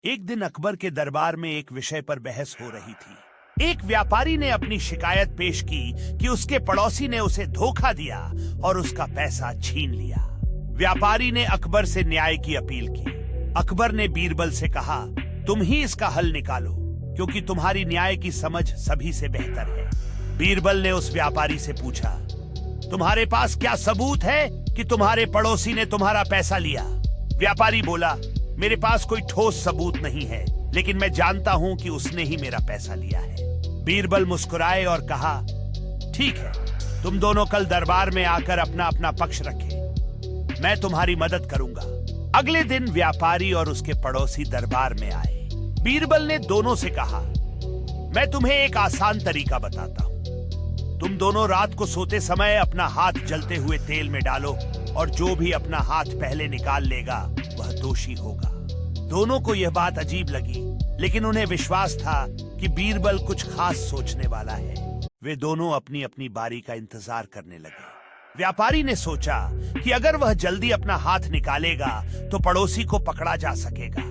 एक दिन अकबर के दरबार में एक विषय पर बहस हो रही थी। एक व्यापारी ने अपनी शिकायत पेश की कि उसके पड़ोसी ने उसे धोखा दिया और उसका पैसा छीन लिया। व्यापारी ने अकबर से न्याय की अपील की। अकबर ने बीरबल से कहा, तुम ही इसका हल निकालो, क्योंकि तुम्हारी न्याय की समझ सभी से बेहतर है। बीरबल ने उस व्यापारी से पूछा, तुम्हारे पास क्या सबूत है कि तुम्हारे पड़ोसी ने तुम्हारा पैसा लिया? व्यापारी बोला, मेरे पास कोई ठोस सबूत नहीं है, लेकिन मैं जानता हूं कि उसने ही मेरा पैसा लिया है। बीरबल मुस्कुराए और कहा, ठीक है, तुम दोनों कल दरबार में आकर अपना अपना पक्ष रखें, मैं तुम्हारी मदद करूंगा। अगले दिन व्यापारी और उसके पड़ोसी दरबार में आए। बीरबल ने दोनों से कहा, मैं तुम्हें एक आसान तरीका बताता हूं। तुम दोनों रात को सोते समय अपना हाथ जलते हुए तेल में डालो और जो भी अपना हाथ पहले निकाल लेगा वह दोषी होगा। दोनों को यह बात अजीब लगी, लेकिन उन्हें विश्वास था कि बीरबल कुछ खास सोचने वाला है। वे दोनों अपनी अपनी बारी का इंतजार करने लगे। व्यापारी ने सोचा कि अगर वह जल्दी अपना हाथ निकालेगा तो पड़ोसी को पकड़ा जा सकेगा,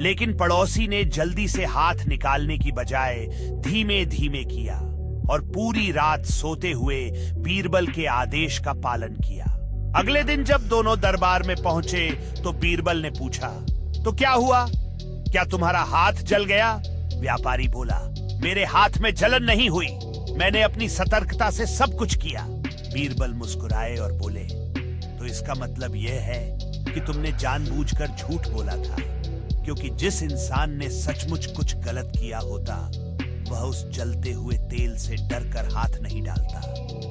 लेकिन पड़ोसी ने जल्दी से हाथ निकालने की बजाय धीमे धीमे किया और पूरी रात सोते हुए बीरबल के आदेश का पालन किया। अगले दिन जब दोनों दरबार में पहुंचे तो बीरबल ने पूछा, तो क्या हुआ? क्या तुम्हारा हाथ जल गया? व्यापारी बोला, मेरे हाथ में जलन नहीं हुई, मैंने अपनी सतर्कता से सब कुछ किया। बीरबल मुस्कुराए और बोले, तो इसका मतलब यह है कि तुमने जानबूझकर झूठ बोला था, क्योंकि जिस इंसान ने सचमुच कुछ गलत किया होता वह उस जलते हुए तेल से डरकर हाथ नहीं डालता।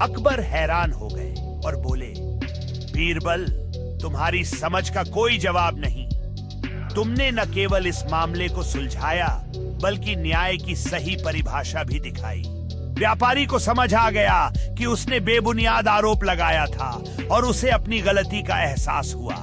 अकबर हैरान हो गए और बोले, बीरबल, तुम्हारी समझ का कोई जवाब नहीं। तुमने न केवल इस मामले को सुलझाया, बल्कि न्याय की सही परिभाषा भी दिखाई। व्यापारी को समझ आ गया कि उसने बेबुनियाद आरोप लगाया था और उसे अपनी गलती का एहसास हुआ।